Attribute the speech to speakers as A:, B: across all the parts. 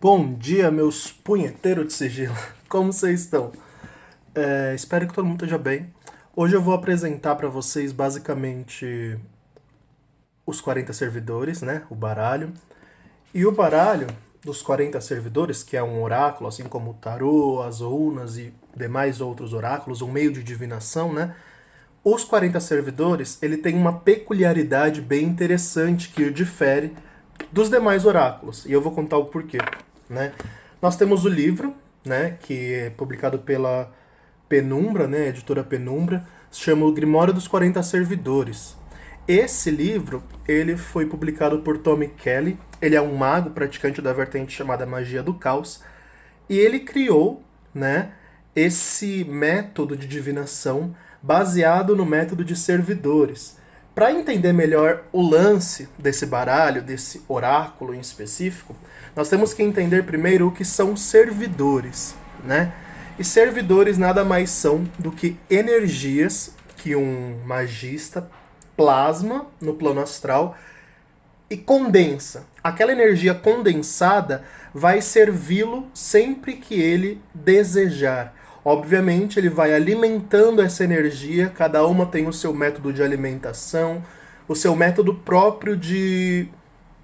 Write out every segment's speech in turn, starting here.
A: Bom dia, meus punheteiros de sigilo. Como vocês estão? Espero que todo mundo esteja bem. Hoje eu vou apresentar para vocês basicamente os 40 servidores, né? O baralho. E o baralho dos 40 servidores, que é um oráculo, assim como o tarô, as runas e demais outros oráculos, um meio de divinação, né? Os 40 servidores, ele tem uma peculiaridade bem interessante que o difere dos demais oráculos. E eu vou contar o porquê, né? Nós temos o livro, né, que é publicado pela Penumbra, né, editora Penumbra, se chama O Grimório dos 40 Servidores. Esse livro, ele foi publicado por Tommy Kelly, ele é um mago praticante da vertente chamada Magia do Caos, e ele criou, né, esse método de divinação baseado no método de servidores. Para entender melhor o lance desse baralho, desse oráculo em específico, nós temos que entender primeiro o que são servidores, né? E servidores nada mais são do que energias que um magista plasma no plano astral e condensa. Aquela energia condensada vai servi-lo sempre que ele desejar. Obviamente, ele vai alimentando essa energia, cada uma tem o seu método de alimentação, o seu método próprio de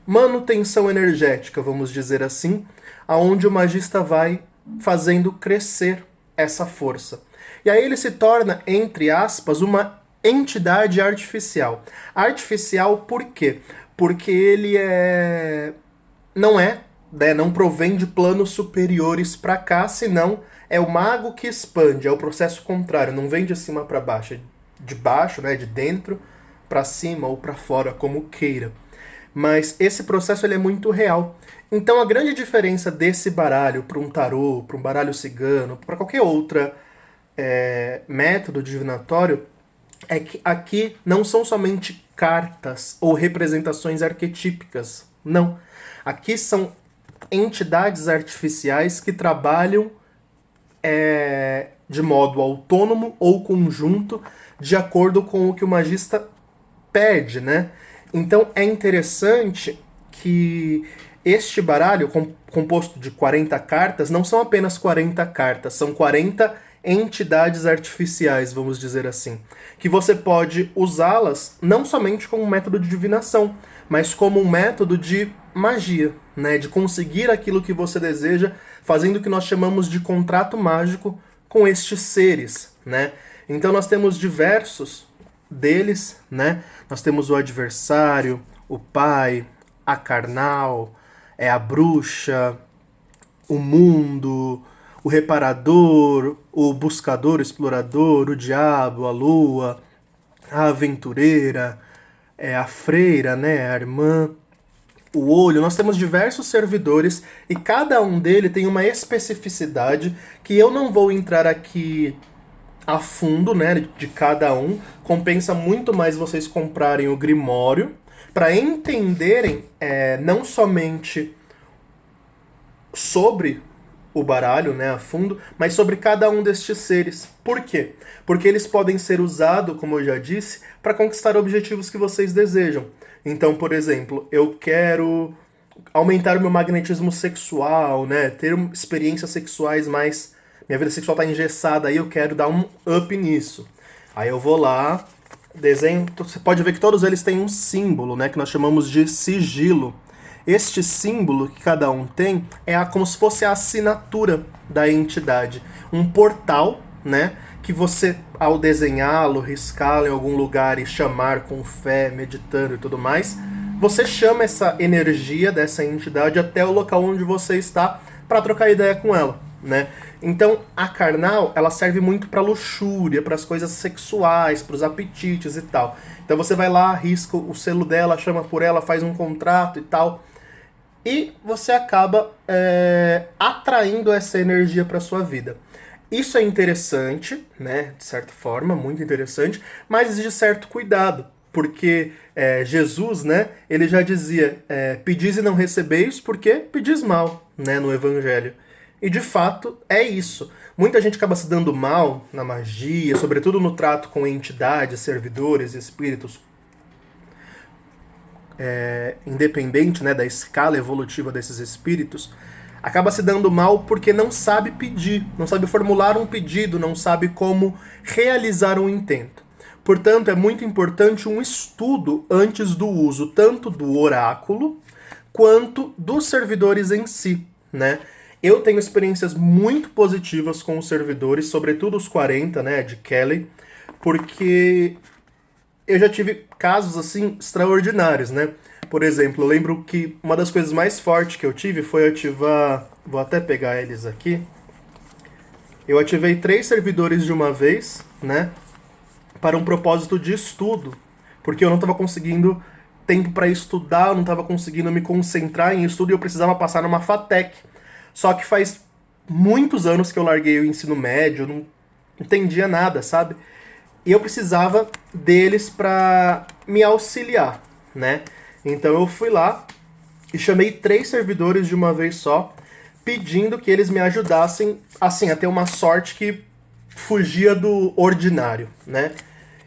A: manutenção energética, vamos dizer assim, aonde o magista vai fazendo crescer essa força. E aí ele se torna, entre aspas, uma entidade artificial. Artificial por quê? Porque ele não provém de planos superiores para cá, senão é o mago que expande, é o processo contrário, não vem de cima para baixo, é de baixo, né, de dentro para cima ou para fora, como queira. Mas esse processo ele é muito real. Então a grande diferença desse baralho para um tarô, para um baralho cigano, para qualquer outra método divinatório é que aqui não são somente cartas ou representações arquetípicas. Não. Aqui são entidades artificiais que trabalham de modo autônomo ou conjunto, de acordo com o que o magista pede, né? Então é interessante que este baralho, composto de 40 cartas, não são apenas 40 cartas, são 40 entidades artificiais, vamos dizer assim, que você pode usá-las não somente como um método de divinação, mas como um método de magia, né, de conseguir aquilo que você deseja, fazendo o que nós chamamos de contrato mágico com estes seres, né? Então nós temos diversos deles, né? Nós temos o adversário, o pai, a carnal, a bruxa, o mundo, o reparador, o buscador, o explorador, o diabo, a lua, a aventureira, a freira, né, a irmã, o olho. Nós temos diversos servidores e cada um deles tem uma especificidade que eu não vou entrar aqui a fundo, né, de cada um. Compensa muito mais vocês comprarem o Grimório para entenderem não somente sobre o baralho, né, a fundo, mas sobre cada um destes seres. Por quê? Porque eles podem ser usados, como eu já disse, para conquistar objetivos que vocês desejam. Então, por exemplo, eu quero aumentar o meu magnetismo sexual, né, ter experiências sexuais mais... Minha vida sexual tá engessada, aí eu quero dar um up nisso. Aí eu vou lá, desenho... Você pode ver que todos eles têm um símbolo, né, que nós chamamos de sigilo. Este símbolo que cada um tem é como se fosse a assinatura da entidade. Um portal, né, que você, ao desenhá-lo, riscá-lo em algum lugar e chamar com fé, meditando e tudo mais, você chama essa energia dessa entidade até o local onde você está para trocar ideia com ela, né? Então, a carnal, ela serve muito para luxúria, para as coisas sexuais, para os apetites e tal. Então você vai lá, risca o selo dela, chama por ela, faz um contrato e tal. E você acaba atraindo essa energia para sua vida. Isso é interessante, né, de certa forma, muito interessante, mas exige certo cuidado, porque Jesus, né, ele já dizia, pedis e não recebeis, porque pedis mal, né, no Evangelho. E de fato é isso. Muita gente acaba se dando mal na magia, sobretudo no trato com entidades, servidores, espíritos, independente, né, da escala evolutiva desses espíritos, acaba se dando mal porque não sabe pedir, não sabe formular um pedido, não sabe como realizar um intento. Portanto, é muito importante um estudo antes do uso tanto do oráculo quanto dos servidores em si, né? Eu tenho experiências muito positivas com os servidores, sobretudo os 40, né, de Kelly, porque eu já tive casos assim extraordinários, né? Por exemplo, eu lembro que uma das coisas mais fortes que eu tive foi ativar. Vou até pegar eles aqui. Eu ativei 3 servidores de uma vez, né? Para um propósito de estudo. Porque eu não estava conseguindo tempo para estudar, eu não estava conseguindo me concentrar em estudo e eu precisava passar numa FATEC. Só que faz muitos anos que eu larguei o ensino médio, eu não entendia nada, sabe? E eu precisava deles para me auxiliar, né? Então eu fui lá e chamei 3 servidores de uma vez só, pedindo que eles me ajudassem, assim, a ter uma sorte que fugia do ordinário, né?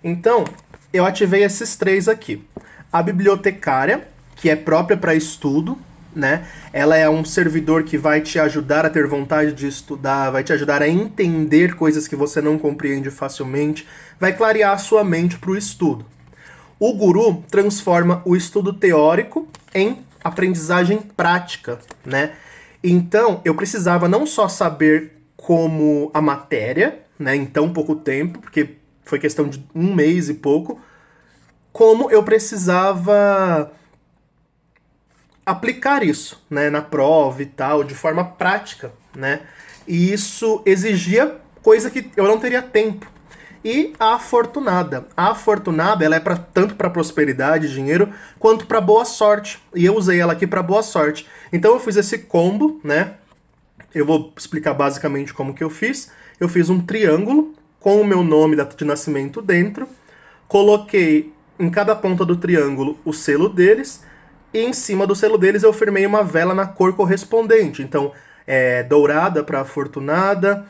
A: Então, eu ativei esses 3 aqui. A bibliotecária, que é própria para estudo, né? Ela é um servidor que vai te ajudar a ter vontade de estudar, vai te ajudar a entender coisas que você não compreende facilmente, vai clarear a sua mente para o estudo. O guru transforma o estudo teórico em aprendizagem prática, né? Então, eu precisava não só saber como a matéria, né, em tão pouco tempo, porque foi questão de 1 mês e pouco, como eu precisava aplicar isso, né, na prova e tal, de forma prática, né? E isso exigia coisa que eu não teria tempo. E a afortunada. A afortunada, ela é tanto para prosperidade, dinheiro, quanto para boa sorte. E eu usei ela aqui para boa sorte. Então eu fiz esse combo, né? Eu vou explicar basicamente como que eu fiz. Eu fiz um triângulo com o meu nome, data de nascimento dentro. Coloquei em cada ponta do triângulo o selo deles. E em cima do selo deles eu firmei uma vela na cor correspondente. Então, dourada para afortunada,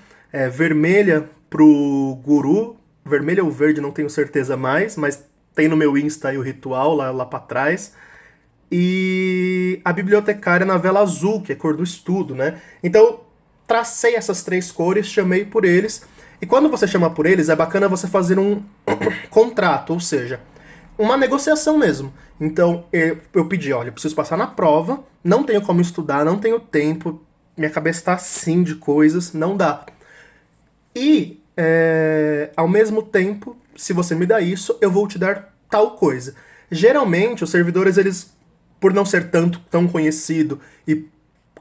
A: vermelha pro guru, vermelha ou verde, não tenho certeza mais, mas tem no meu Insta aí o ritual lá para trás. E a bibliotecária na vela azul, que é cor do estudo, né? Então, tracei essas 3 cores, chamei por eles. E quando você chama por eles, é bacana você fazer um contrato, ou seja, uma negociação mesmo. Então, eu pedi, olha, eu preciso passar na prova, não tenho como estudar, não tenho tempo, minha cabeça tá assim de coisas, não dá. E, ao mesmo tempo, se você me dá isso, eu vou te dar tal coisa. Geralmente, os servidores, eles, por não ser tão conhecido e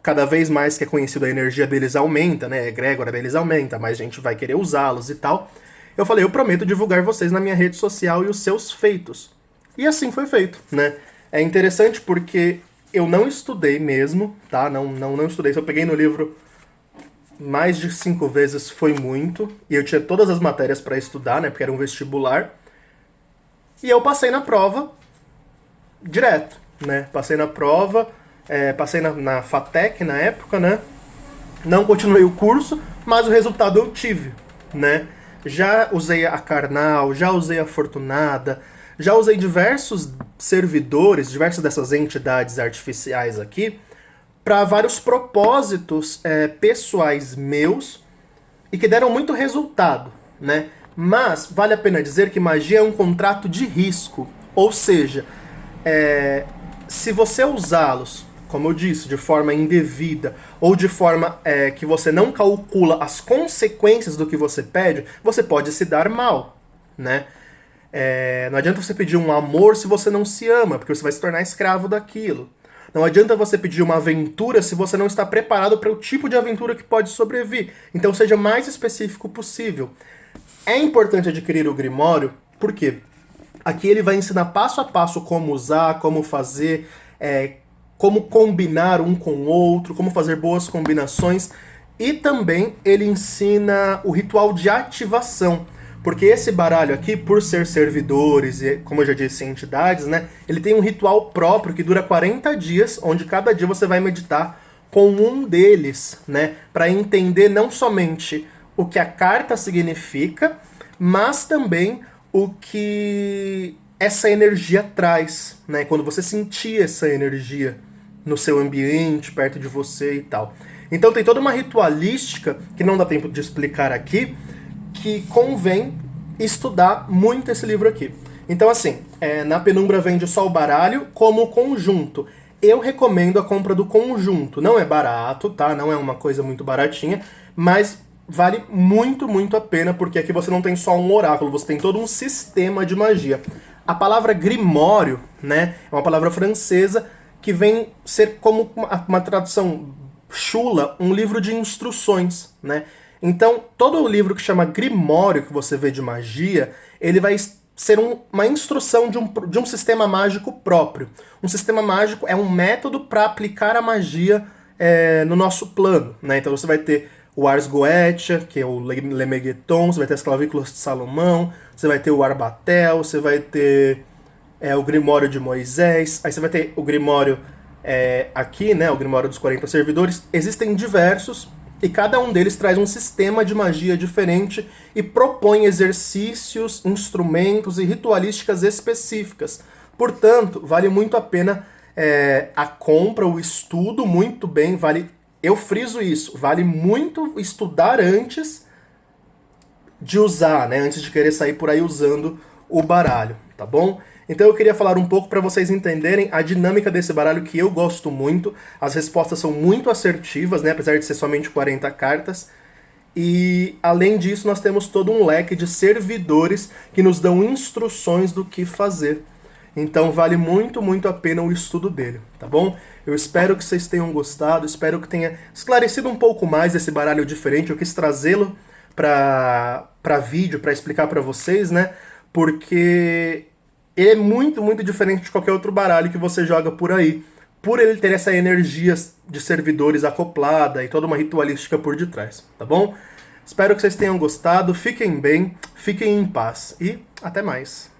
A: cada vez mais que é conhecido a energia deles aumenta, né? A egrégora deles aumenta, mais gente vai querer usá-los e tal. Eu falei, eu prometo divulgar vocês na minha rede social e os seus feitos. E assim foi feito, né? É interessante porque eu não estudei mesmo, tá? Não estudei. Se eu peguei no livro mais de 5 vezes foi muito. E eu tinha todas as matérias para estudar, né? Porque era um vestibular. E eu passei na prova direto, né? Passei na prova, passei na FATEC na época, né? Não continuei o curso, mas o resultado eu tive, né? Já usei a Karnal, já usei a Fortunada, já usei diversos servidores, diversas dessas entidades artificiais aqui, para vários propósitos pessoais meus e que deram muito resultado, né? Mas vale a pena dizer que magia é um contrato de risco, ou seja, se você usá-los, como eu disse, de forma indevida ou de forma que você não calcula as consequências do que você pede, você pode se dar mal, né? Não adianta você pedir um amor se você não se ama, porque você vai se tornar escravo daquilo. Não adianta você pedir uma aventura se você não está preparado para o tipo de aventura que pode sobrevir. Então seja mais específico possível. É importante adquirir o Grimório, por quê? Aqui ele vai ensinar passo a passo como usar, como fazer, como combinar um com o outro, como fazer boas combinações. E também ele ensina o ritual de ativação. Porque esse baralho aqui, por ser servidores e, como eu já disse, entidades, né? Ele tem um ritual próprio que dura 40 dias, onde cada dia você vai meditar com um deles, né? Para entender não somente o que a carta significa, mas também o que essa energia traz, né? Quando você sentir essa energia no seu ambiente, perto de você e tal. Então tem toda uma ritualística, que não dá tempo de explicar aqui, que convém estudar muito esse livro aqui. Então assim, na Penumbra vende só o baralho como conjunto. Eu recomendo a compra do conjunto. Não é barato, tá? Não é uma coisa muito baratinha, mas vale muito, muito a pena, porque aqui você não tem só um oráculo, você tem todo um sistema de magia. A palavra grimório, né, é uma palavra francesa que vem ser como uma tradução chula, um livro de instruções, né? Então, todo o livro que chama Grimório, que você vê de magia, ele vai ser uma instrução de um sistema mágico próprio. Um sistema mágico é um método para aplicar a magia no nosso plano, né? Então você vai ter o Ars Goetia, que é o Lemegeton, você vai ter as clavículas de Salomão, você vai ter o Arbatel, você vai ter o Grimório de Moisés, aí você vai ter o Grimório aqui, né, o Grimório dos 40 servidores. Existem diversos, e cada um deles traz um sistema de magia diferente e propõe exercícios, instrumentos e ritualísticas específicas. Portanto, vale muito a pena a compra, o estudo, muito bem, eu friso isso, vale muito estudar antes de usar, né, antes de querer sair por aí usando o baralho, tá bom? Então eu queria falar um pouco para vocês entenderem a dinâmica desse baralho, que eu gosto muito. As respostas são muito assertivas, né, apesar de ser somente 40 cartas. E além disso, nós temos todo um leque de servidores que nos dão instruções do que fazer. Então vale muito, muito a pena o estudo dele, tá bom? Eu espero que vocês tenham gostado, espero que tenha esclarecido um pouco mais esse baralho diferente. Eu quis trazê-lo para vídeo, para explicar para vocês, né? Porque ele é muito, muito diferente de qualquer outro baralho que você joga por aí, por ele ter essa energia de servidores acoplada e toda uma ritualística por detrás, tá bom? Espero que vocês tenham gostado, fiquem bem, fiquem em paz e até mais.